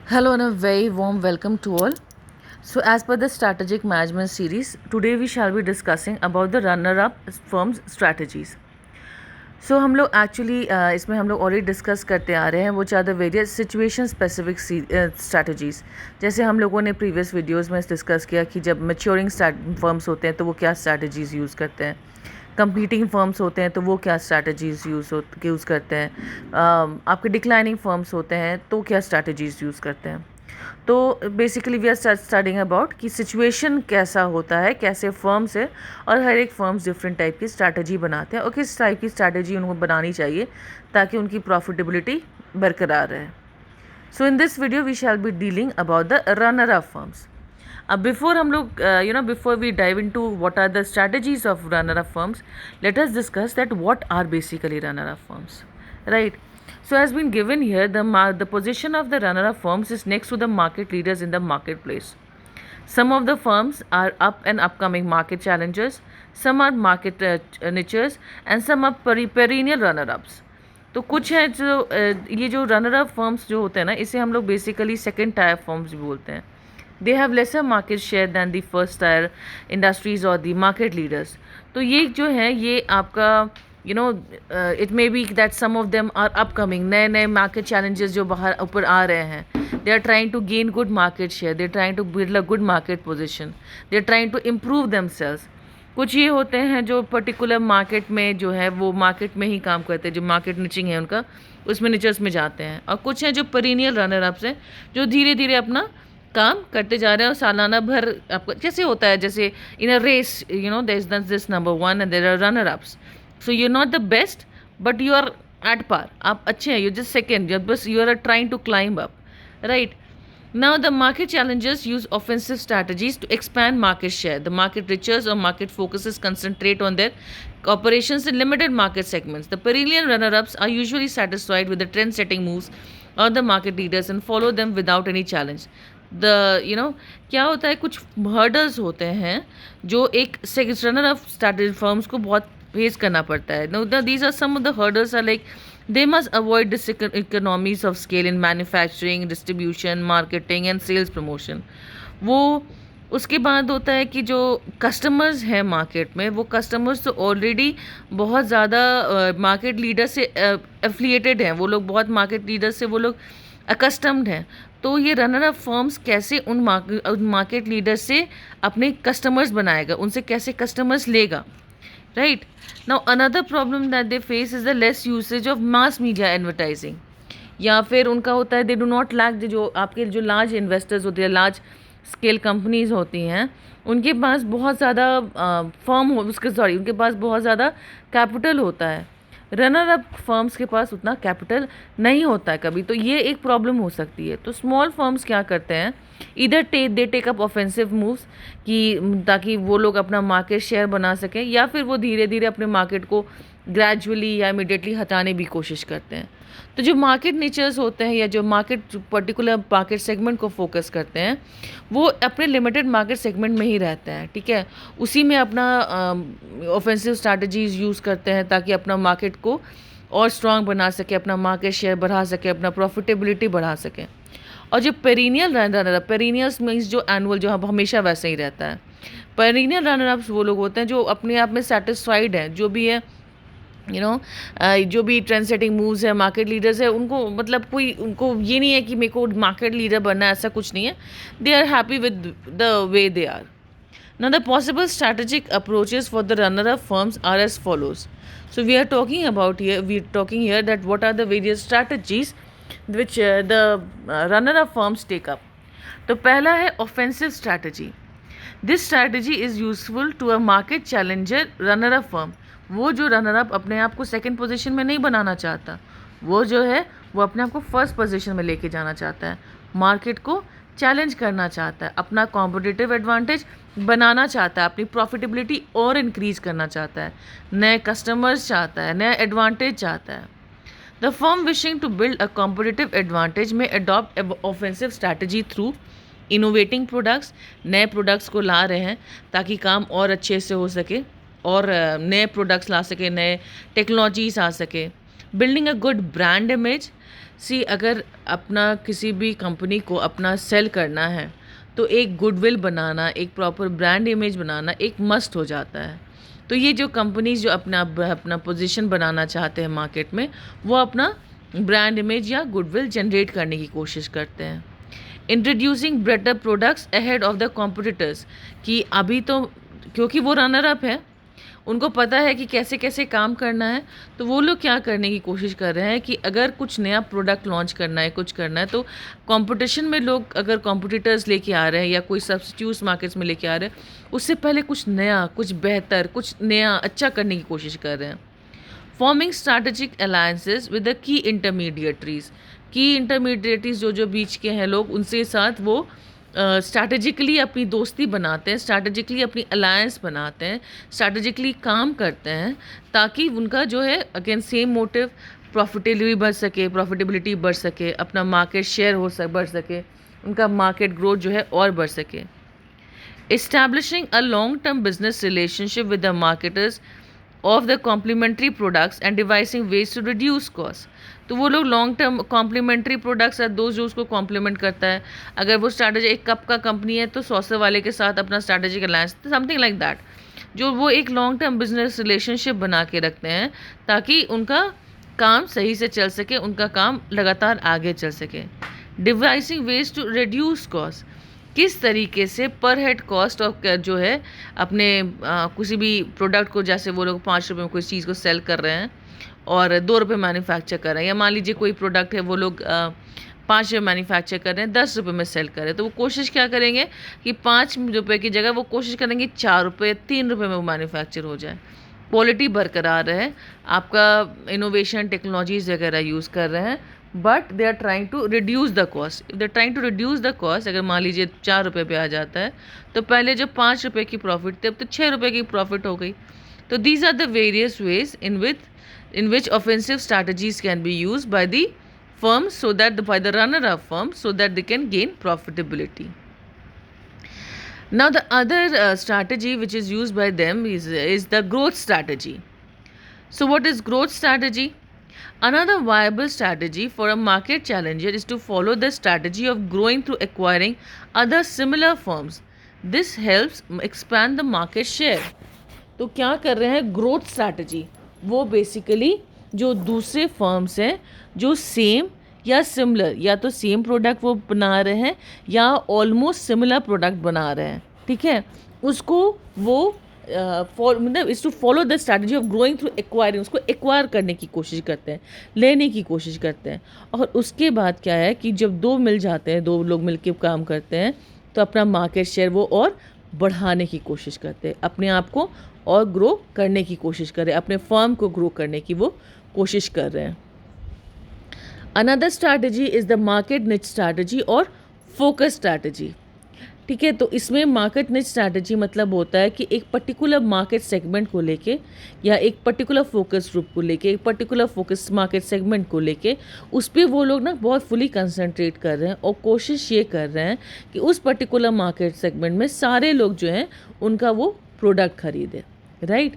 Hello and a very warm welcome to all. So as per the strategic management series, today we shall be discussing about the runner-up firms strategies. So हम लोग actually इसमें हम लोग already discuss करते आ रहे हैं वो चार the various situation specific strategies. जैसे हम लोगों ने प्रीवियस वीडियोस में डिस्कस किया कि जब मैच्योरिंग फर्म्स होते हैं तो वो क्या स्ट्रैटेजीज़ यूज़ करते हैं, कंपीटिंग फर्म्स होते हैं तो वो क्या स्ट्रैटेजीज़ यूज़ करते हैं, आपके डिक्लाइनिंग फर्म्स होते हैं तो क्या स्ट्रैटेजीज़ यूज़ करते हैं। तो basically we are studying about कि सिचुएशन कैसा होता है, कैसे फर्म्स है और हर एक फर्म्स डिफरेंट टाइप की स्ट्रैटेजी बनाते हैं और किस टाइप की स्ट्रैटेजी उनको बनानी चाहिए ताकि उनकी प्रॉफिटेबिलिटी बरकरार रहे। So in this video we shall be dealing about the runner up firms. अब बिफोर हम लोग before we dive into what are the strategies of runner up firms, let us discuss that what are basically runner up firms, right? So as been given here, the position of the runner-up firms is next to the market leaders in the marketplace. Some of the firms are up and upcoming market challengers, some are market niches, and some are perennial runner-ups. तो कुछ है जो ये जो runner up firms जो होते हैं ना, इसे हम लोग बेसिकली सेकेंड टायर फर्म्स भी बोलते हैं। They have laser market share than the first tier industries और दी मार्केट लीडर्स। तो ये जो है ये आपका it may be that some of them are upcoming, नए नए मार्केट चैलेंजेस जो बाहर ऊपर आ रहे हैं। They are trying to gain good market share, they are trying to build a good market position, they are trying to improve themselves. कुछ ये होते हैं जो पर्टिकुलर मार्केट में जो है वो मार्केट में ही काम करते हैं, जो मार्केट निचिंग है उनका उसमें निचर्स में जाते हैं। और कुछ हैं जो पेरिनियल रनर अप्स हैं जो धीरे धीरे अपना काम करते जा रहे हैं और सालाना भर आपका जैसे होता है, जैसे in a race there is this number one and there are runner ups. So you are not the best but you are at par, आप अच्छे हैं, यू जस्ट सेकेंड, जब बस you are trying to climb up, right? Now, the market challengers use offensive strategies to expand market share. The market riches or market focuses concentrate on their operations in limited market segments. The perennial runner-ups are usually satisfied with the trend-setting moves of the market leaders and follow them without any challenge. क्या होता है, कुछ hurdles होते हैं जो एक runner-up strategy firms को बहुत फेस करना पड़ता है. Now, these are some of the hurdles are like they must avoid economies of scale in manufacturing, distribution, marketing and sales promotion. वो उसके बाद होता है कि जो कस्टमर्स हैं मार्केट में, वो कस्टमर्स तो ऑलरेडी बहुत ज़्यादा मार्केट लीडर से एफिलिएटेड हैं, वो लोग बहुत मार्केट लीडर से वो लोग अकस्टम्ड हैं। तो ये रनर अप फर्म्स कैसे उन मार्केट लीडर से अपने कस्टमर्स बनाएगा, उनसे कैसे कस्टमर्स लेगा, right? Now another problem that they face is the less usage of mass media advertising. या फिर उनका होता है दे डू नॉट लैक, जो आपके जो लार्ज इन्वेस्टर्स होते हैं, लार्ज स्केल कंपनीज होती हैं, उनके पास बहुत ज़्यादा उनके पास बहुत ज़्यादा कैपिटल होता है। रनर अप फर्म्स के पास उतना कैपिटल नहीं होता है कभी, तो ये एक प्रॉब्लम हो सकती है। तो स्मॉल फर्म्स क्या करते हैं, इधर they take up offensive moves कि ताकि वो लोग अपना मार्केट शेयर बना सकें, या फिर वो धीरे धीरे अपने मार्केट को ग्रेजुअली या इमिडिएटली हटाने भी कोशिश करते हैं। तो जो मार्केट नेचर्स होते हैं या जो पर्टिकुलर मार्केट सेगमेंट को फोकस करते हैं, वो अपने लिमिटेड मार्केट सेगमेंट में ही रहते हैं, ठीक है? उसी में अपना ऑफेंसिव स्ट्रैटेजीज यूज़ करते हैं ताकि अपना मार्केट को और स्ट्रांग बना सके, अपना मार्केट शेयर बढ़ा सके, अपना प्रॉफिटेबिलिटी बढ़ा सके। और जो पेरिनियल पेरिनियल्स मीन्स जो एनुअल, जो हमेशा वैसे ही रहता है। पेरिनियल रनर अप्स वो लोग होते हैं जो अपने आप में सेटिस्फाइड हैं, जो भी है जो भी ट्रेंड सेटिंग मूव्स है, मार्केट लीडर्स है, उनको मतलब कोई उनको ये नहीं है कि मेरे को मार्केट लीडर बनना है, ऐसा कुछ नहीं है। They are happy with the way they are. Now the possible strategic approaches for the runner-up firms are as follows. So we are talking here that what are the various strategies which the runner-up firms take up. तो पहला है offensive strategy. This strategy is useful to a market challenger runner-up firm. वो जो runner up अपने आप को second position में नहीं बनाना चाहता, वो जो है वो अपने आप को फर्स्ट पोजीशन में लेके जाना चाहता है, मार्केट को चैलेंज करना चाहता है, अपना कॉम्पिटिटिव एडवांटेज बनाना चाहता है, अपनी प्रॉफिटेबिलिटी और इंक्रीज करना चाहता है, नए कस्टमर्स चाहता है, नया एडवांटेज चाहता है। The firm wishing to build a competitive advantage में adopt offensive strategy through innovating products. नए प्रोडक्ट्स को ला रहे हैं ताकि काम और अच्छे से हो सके और नए प्रोडक्ट्स ला सके, नए टेक्नोलॉजीज आ सके। Building a good brand image, see अगर अपना किसी भी कंपनी को अपना सेल करना है तो एक गुडविल बनाना, एक प्रॉपर ब्रांड इमेज बनाना एक मस्ट हो जाता है। तो ये जो कंपनीज जो अपना अपना पोजीशन बनाना चाहते हैं मार्केट में, वो अपना ब्रांड इमेज या गुडविल जनरेट करने की कोशिश करते हैं। Introducing better products ahead of the competitors, कि अभी तो क्योंकि वो रनर अप है, उनको पता है कि कैसे कैसे काम करना है, तो वो लोग क्या करने की कोशिश कर रहे हैं कि अगर कुछ नया प्रोडक्ट लॉन्च करना है, कुछ करना है, तो कंपटीशन में लोग अगर कॉम्पिटिटर्स लेके आ रहे हैं या कोई सब्स्टिट्यूट्स मार्केट्स में लेके आ रहे हैं, उससे पहले कुछ नया, कुछ बेहतर, कुछ नया अच्छा करने की कोशिश कर रहे हैं। Forming strategic alliances with the key intermediaries जो जो बीच के हैं लोग, उनसे साथ वो स्ट्रैटेजिकली अपनी दोस्ती बनाते हैं, स्ट्रैटेजिकली अपनी अलायंस बनाते हैं, स्ट्रैटेजिकली काम करते हैं, ताकि उनका जो है अगेन सेम मोटिव, प्रॉफिटेबिलिटी बढ़ सके, अपना मार्केट शेयर बढ़ सके, उनका मार्केट ग्रोथ जो है और बढ़ सके। Establishing a long term business relationship with the marketers of the complementary products and devising ways to reduce cost. तो वो लोग लॉन्ग टर्म कॉम्प्लीमेंट्री प्रोडक्ट्स है, दो जो उसको कॉम्प्लीमेंट करता है। अगर वो स्ट्रैटेजी एक कप का कंपनी है तो सॉसर वाले के साथ अपना strategic alliance, something like that, जो वो एक लॉन्ग टर्म बिजनेस रिलेशनशिप बना के रखते हैं ताकि उनका काम सही से चल सके, उनका काम लगातार आगे चल सके। Devising ways to reduce cost, किस तरीके से पर हेड कॉस्ट ऑफ जो है अपने किसी भी प्रोडक्ट को, जैसे वो लोग 5 रुपये में कोई चीज़ को सेल कर रहे हैं और 2 रुपये मैन्युफैक्चर कर रहे हैं, या मान लीजिए कोई प्रोडक्ट है वो लोग 5 रुपये मैन्युफैक्चर कर रहे हैं, 10 रुपये में सेल कर रहे हैं, तो वो कोशिश क्या करेंगे कि 5 रुपये की जगह वो कोशिश करेंगे 4 रुपये, 3 रुपये में वो मैन्युफैक्चर हो जाए। क्वालिटी बरकरार रहे, आपका इनोवेशन टेक्नोलॉजीज़ वगैरह यूज़ कर रहे हैं, but they are trying to reduce the cost. If they are trying to reduce the cost, अगर मान लीजिए 4 रुपये पे आ जाता है, तो पहले जब 5 रुपये की प्रॉफिट थी, अब तो 6 रुपये की प्रॉफिट हो गई। तो these are the various ways in which offensive strategies can be used by the firms, so that by the runner-up firms, so that they can gain profitability. Now the other strategy which is used by them is the growth strategy. So what is growth strategy? Another viable strategy for a market challenger is to follow the strategy of growing through acquiring other similar firms. This helps expand the market share. तो क्या कर रहे हैं growth strategy, वो basically जो दूसरे firms हैं जो सेम या सिमिलर, या तो सेम प्रोडक्ट वो बना रहे हैं या ऑलमोस्ट सिमिलर प्रोडक्ट बना रहे हैं, ठीक है, उसको वो मतलब is to follow the strategy of growing through acquiring, उसको एक्वायर करने की कोशिश करते हैं, लेने की कोशिश करते हैं। और उसके बाद क्या है कि जब दो मिल जाते हैं, दो लोग मिल के काम करते हैं, तो अपना मार्केट शेयर वो और बढ़ाने की कोशिश करते हैं, अपने आप को और ग्रो करने की कोशिश कर रहे हैं, अपने फर्म को ग्रो करने की वो कोशिश कर रहे हैं। Another strategy is the market निच स्ट्रैटेजी और फोकस स्ट्रैटेजी, ठीक है। तो इसमें मार्केट निच स्ट्रैटेजी मतलब होता है कि एक पर्टिकुलर मार्केट सेगमेंट को लेके या एक पर्टिकुलर फोकस ग्रुप को लेके, एक पर्टिकुलर फोकस मार्केट सेगमेंट को लेके उस पर वो लोग ना बहुत फुली कंसंट्रेट कर रहे हैं और कोशिश ये कर रहे हैं कि उस पर्टिकुलर मार्केट सेगमेंट में सारे लोग जो हैं उनका वो प्रोडक्ट खरीदें, right.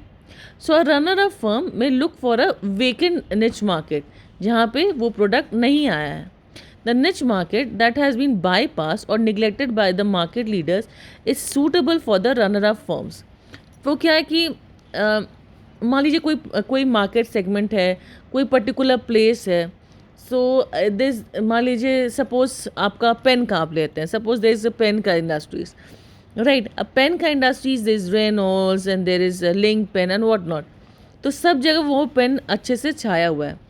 So a runner up firm में look for a vacant niche market, जहाँ पे वो प्रोडक्ट नहीं आया है। The niche market that has been bypass और neglected by the market leaders is suitable for the runner up firms. वो क्या है कि मान लीजिए कोई मार्केट सेगमेंट है, कोई पर्टिकुलर प्लेस है। सो दिस मान लीजिए सपोज आपका पेन का आप लेते हैं, suppose there is a pen का इंडस्ट्रीज, राइट। अब पेन का industries there is Reynolds and there is Linc pen and what not, तो सब जगह वो पेन अच्छे से छाया हुआ है।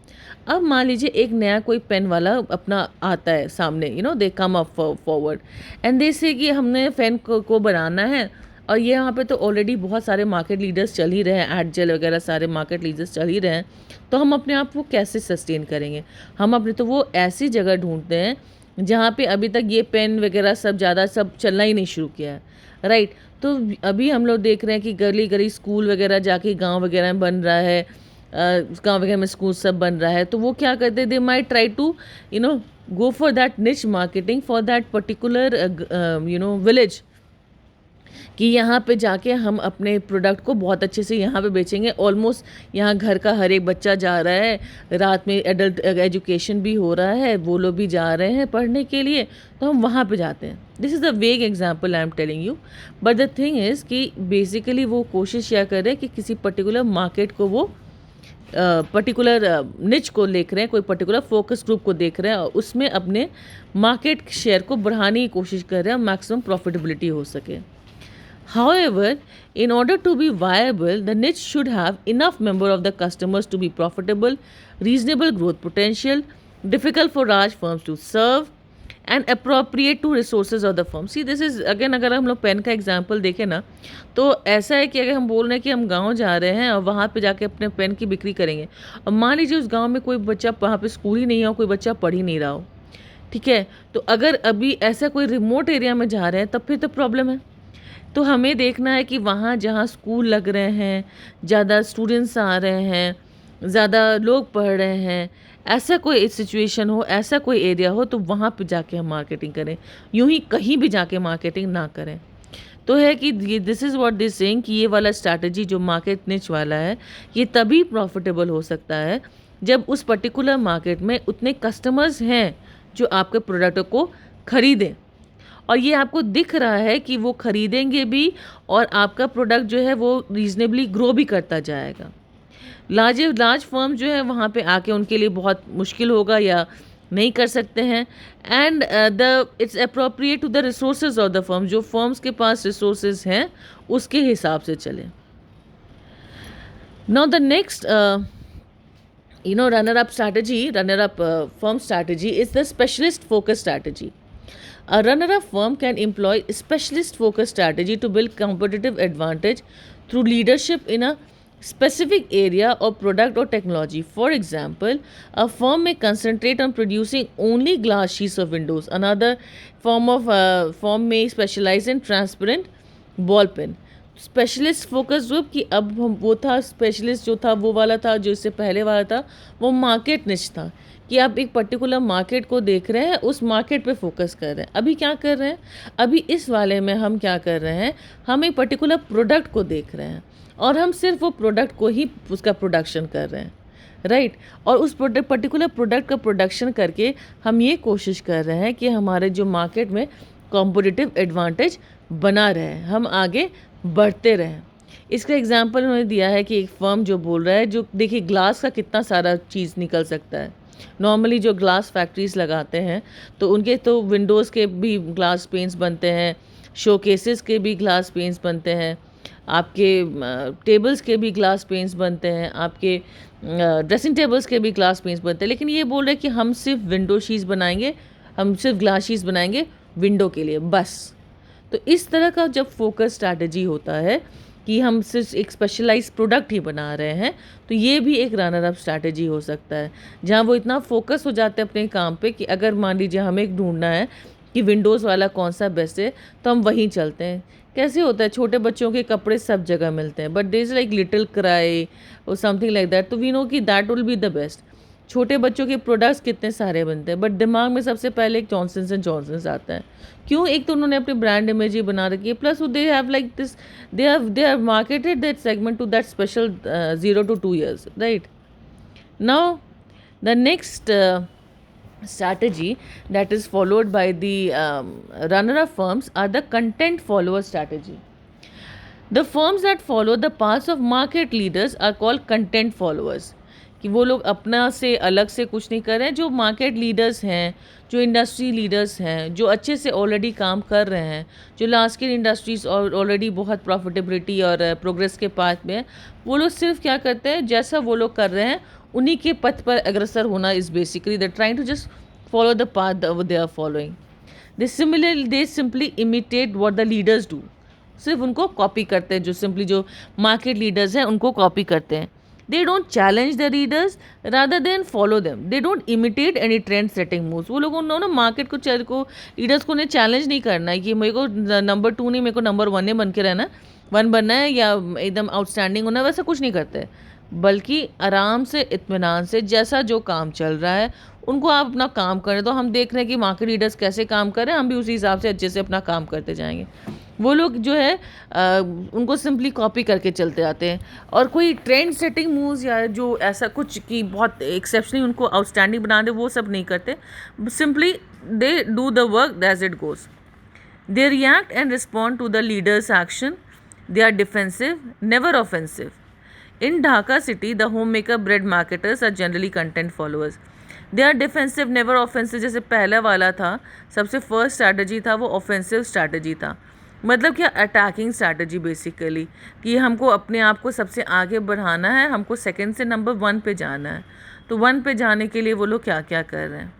अब मान लीजिए एक नया कोई पेन वाला अपना आता है सामने, they come up forward and they say कि हमने पेन को बनाना है, और ये यहाँ पे तो ऑलरेडी बहुत सारे मार्केट लीडर्स चल ही रहे हैं, एडजेल वगैरह सारे मार्केट लीडर्स चल ही रहे हैं, तो हम अपने आप को कैसे सस्टेन करेंगे। हम अपने तो वो ऐसी जगह ढूंढते हैं जहाँ पे अभी तक ये पेन वगैरह सब चलना ही नहीं शुरू किया है, राइट। तो अभी हम लोग देख रहे हैं कि गली गली स्कूल वगैरह जाके गांव वगैरह में बन रहा है, गांव वगैरह में स्कूल सब बन रहा है, तो वो क्या करते हैं, they might try to go for that niche marketing for that particular village. कि यहाँ पे जाके हम अपने प्रोडक्ट को बहुत अच्छे से यहाँ पे बेचेंगे। ऑलमोस्ट यहाँ घर का हर एक बच्चा जा रहा है, रात में एडल्ट एजुकेशन भी हो रहा है, वो लोग भी जा रहे हैं पढ़ने के लिए, तो हम वहाँ पे जाते हैं। दिस इज़ द वेग example I am telling you, but the thing is कि बेसिकली वो कोशिश यह कर रहे हैं कि किसी पर्टिकुलर मार्केट को वो पर्टिकुलर निच को देख रहे हैं, कोई पर्टिकुलर फोकस ग्रुप को देख रहे हैं और उसमें अपने मार्केट शेयर को बढ़ाने की कोशिश कर रहे हैं, मैक्सिमम प्रॉफिटेबिलिटी हो सके। However, in order to be viable, the niche should have enough number of the customers to be profitable, reasonable growth potential, difficult for large firms to serve, and appropriate to resources of the firm. See, this is again, अगर हम लोग pen का example देखें ना, तो ऐसा है कि अगर हम बोल रहे हैं कि हम गांव जा रहे हैं और वहाँ पे जाके अपने पेन की बिक्री करेंगे, और मान लीजिए उस गांव में कोई बच्चा वहाँ पे स्कूल ही नहीं हो, कोई बच्चा पढ़ ही नहीं रहा हो, ठीक है, तो अगर अभी ऐसा कोई रिमोट एरिया में जा रहे हैं तब फिर तो प्रॉब्लम है। तो हमें देखना है कि वहाँ जहाँ स्कूल लग रहे हैं, ज़्यादा स्टूडेंट्स आ रहे हैं, ज़्यादा लोग पढ़ रहे हैं, ऐसा कोई सिचुएशन हो, ऐसा कोई एरिया हो, तो वहाँ पे जाके हम मार्केटिंग करें। यूं ही कहीं भी जाके मार्केटिंग ना करें। तो है कि ये this is what this saying कि ये वाला स्ट्रैटेजी जो मार्केट निच वाला है, ये तभी प्रॉफिटेबल हो सकता है जब उस पर्टिकुलर मार्केट में उतने कस्टमर्स हैं जो आपके प्रोडक्ट को खरीदें, और ये आपको दिख रहा है कि वो ख़रीदेंगे भी और आपका प्रोडक्ट जो है वो रीजनेबली ग्रो भी करता जाएगा। लार्ज फर्म जो है वहाँ पे आके उनके लिए बहुत मुश्किल होगा या नहीं कर सकते हैं। And it's appropriate to the resources of the firm, जो फर्म्स के पास रिसोर्सेज हैं उसके हिसाब से चले। Now the next runner up firm strategy is the specialist focus strategy. A runner-up firm can employ specialist focus strategy to build competitive advantage through leadership in a specific area or product or technology. For example, a firm may concentrate on producing only glass sheets of windows. Another firm may specialize in transparent ball pen. Specialist focus group की अब वो था, specialist जो था वो वाला था, जो इससे पहले वाला था वो मार्केट निच था कि आप एक पर्टिकुलर मार्केट को देख रहे हैं, उस मार्केट पे फोकस कर रहे हैं। अभी क्या कर रहे हैं, अभी इस वाले में हम क्या कर रहे हैं, हम एक पर्टिकुलर प्रोडक्ट को देख रहे हैं और हम सिर्फ वो प्रोडक्ट को ही उसका प्रोडक्शन कर रहे हैं, राइट। और उस पर्टिकुलर प्रोडक्ट का प्रोडक्शन करके हम ये कोशिश कर रहे हैं कि हमारे जो मार्केट में कॉम्पिटिटिव एडवांटेज बना रहे, हम आगे बढ़ते रहें। इसका एग्जांपल उन्होंने दिया है कि एक फर्म जो बोल रहा है, जो देखिए ग्लास का कितना सारा चीज़ निकल सकता है। नॉर्मली जो ग्लास फैक्ट्रीज लगाते हैं तो उनके तो विंडोज़ के भी ग्लास पेंट्स बनते हैं, शोकेसेस के भी ग्लास पेंट्स बनते हैं, आपके टेबल्स के भी ग्लास पेंट्स बनते हैं, आपके ड्रेसिंग टेबल्स के भी ग्लास पेंट्स बनते हैं। लेकिन ये बोल रहे हैं कि हम सिर्फ विंडो शीट्स बनाएंगे, हम सिर्फ ग्लास शीट्स बनाएंगे विंडो के लिए बस। तो इस तरह का जब फोकस स्ट्रैटेजी होता है कि हम सिर्फ एक स्पेशलाइज्ड प्रोडक्ट ही बना रहे हैं, तो ये भी एक रनर अप स्ट्रैटेजी हो सकता है, जहाँ वो इतना फोकस हो जाते हैं अपने काम पे कि अगर मान लीजिए हमें एक ढूंढना है कि विंडोज़ वाला कौन सा बेस्ट है तो हम वहीं चलते हैं। कैसे होता है, छोटे बच्चों के कपड़े सब जगह मिलते हैं, but there is like little cry और समथिंग लाइक दैट, तो वी नो कि that will be the best. छोटे बच्चों के प्रोडक्ट्स कितने सारे बनते हैं, बट दिमाग में सबसे पहले एक जॉनसन्स एंड जॉनसन्स आता है। क्यों? एक तो उन्होंने अपनी ब्रांड इमेज ही बना रखी है, plus they have like this, they have marketed that segment to that special 0 to 2 years, right. Now the next strategy that is followed by the runner-up firms are the content follower strategy. The firms that follow the paths of market leaders are called content followers. कि वो लोग अपना से अलग से कुछ नहीं कर रहे हैं, जो मार्केट लीडर्स हैं, जो इंडस्ट्री लीडर्स हैं, जो अच्छे से ऑलरेडी काम कर रहे हैं, जो लार्ज स्केल इंडस्ट्रीज ऑलरेडी बहुत प्रॉफिटेबिलिटी और प्रोग्रेस के पाथ में, वो लोग सिर्फ क्या करते हैं, जैसा वो लोग कर रहे हैं उन्हीं के पथ पर अग्रसर होना is basically they trying to just follow the path they are following. They simply imitate what the leaders do, सिर्फ उनको कॉपी करते हैं, जो सिंपली जो मार्केट लीडर्स हैं उनको कॉपी करते हैं। They don't challenge the readers rather than follow them. They don't imitate any trend setting moves. वो लोगों ने मार्केट को लीडर्स को उन्हें चैलेंज नहीं करना है कि मेरे को नंबर 2 नहीं, मेरे को नंबर 1 बन के रहना, 1 बनना है या एकदम आउटस्टैंडिंग होना, वैसा कुछ नहीं करते, बल्कि आराम से इत्मीनान से जैसा जो काम चल रहा है उनको आप अपना काम करें। तो हम देख रहे हैं कि मार्केट लीडर्स कैसे काम कर रहे हैं, हम भी उसी हिसाब से अच्छे से अपना काम करते जाएंगे। वो लोग जो है उनको सिंपली कॉपी करके चलते आते हैं, और कोई ट्रेंड सेटिंग मूव्स या जो ऐसा कुछ कि बहुत एक्सेप्शनली उनको आउटस्टैंडिंग बना दे वो सब नहीं करते. Simply they do the work as it goes. They react and respond to the leader's action. They are defensive, never offensive. In Dhaka city, the homemaker bread marketers are generally content followers. They are defensive, never offensive. जैसे पहला वाला था, सबसे first strategy था वो offensive strategy था. मतलब क्या, अटैकिंग स्ट्रैटेजी बेसिकली, कि हमको अपने आप को सबसे आगे बढ़ाना है, हमको सेकंड से नंबर 1 पे जाना है. तो 1 पे जाने के लिए वो लोग क्या क्या कर रहे हैं.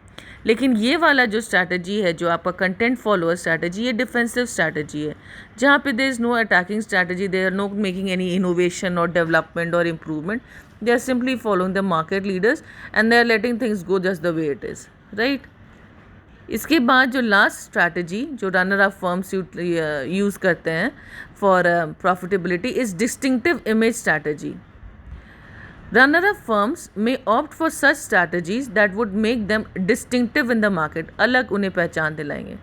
लेकिन ये वाला जो स्ट्रैटेजी है, जो आपका कंटेंट फॉलोअर स्ट्रैटेजी, ये डिफेंसिव स्ट्रैटेजी है, जहाँ पे there is no attacking strategy, there are no making any innovation और डेवलपमेंट और improvement. They are simply following the market leaders and they are letting things go just the way it is, right. इसके बाद जो last strategy जो runner up firms use करते हैं for profitability is distinctive image strategy. Runner-up firms may opt for such strategies that would make them distinctive in the market. अलग उन्हें पहचान दिलाएंगे.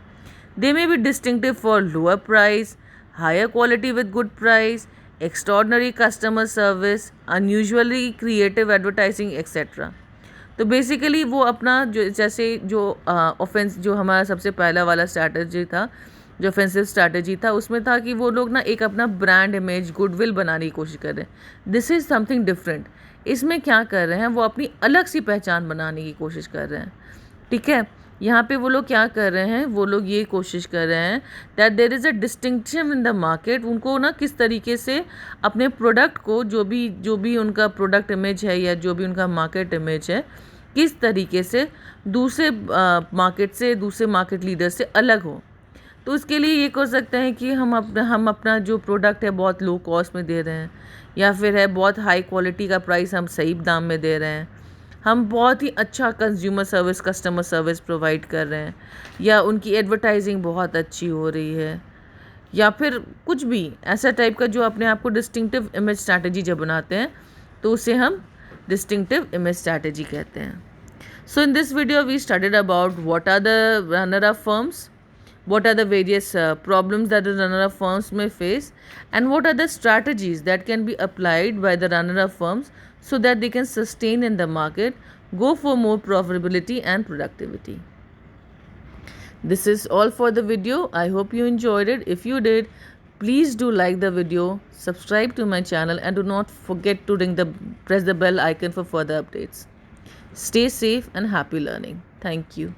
They may be distinctive for lower price, higher quality with good price, extraordinary customer service, unusually creative advertising, etc. तो basically वो अपना जो जैसे जो ऑफेंस जो हमारा सबसे पहला वाला स्ट्रैटेजी था, जो ऑफेंसिव स्ट्रैटेजी था, उसमें था कि वो लोग ना एक अपना ब्रांड इमेज गुडविल बनाने की कोशिश कर रहे हैं. This is something different. इसमें क्या कर रहे हैं, वो अपनी अलग सी पहचान बनाने की कोशिश कर रहे हैं. ठीक है, यहाँ पे वो लोग क्या कर रहे हैं, वो लोग ये कोशिश कर रहे हैं that there is a distinction in the market. उनको ना किस तरीके से अपने प्रोडक्ट को, जो भी उनका प्रोडक्ट इमेज है या जो भी उनका मार्केट इमेज है, किस तरीके से दूसरे मार्केट से, दूसरे मार्केट लीडर से अलग हो. तो उसके लिए ये कर सकते हैं कि हम अपना जो प्रोडक्ट है बहुत लो कॉस्ट में दे रहे हैं, या फिर है बहुत हाई क्वालिटी का प्राइस हम सही दाम में दे रहे हैं, हम बहुत ही अच्छा consumer service, customer service provide कर रहे हैं, या उनकी एडवर्टाइजिंग बहुत अच्छी हो रही है, या फिर कुछ भी ऐसा टाइप का जो अपने आप को डिस्टिंक्टिव इमेज स्ट्रैटेजी जब बनाते हैं तो उसे हम डिस्टिंक्टिव इमेज स्ट्रैटेजी कहते हैं. So in this video we studied about what are the runner up firms, what are the various problems that the runner-up firms may face, and what are the strategies that can be applied by the runner-up firms so that they can sustain in the market, go for more profitability and productivity. This is all for the video. I hope you enjoyed it. If you did, please do like the video, subscribe to my channel, and do not forget to press the bell icon for further updates. Stay safe and happy learning. Thank you.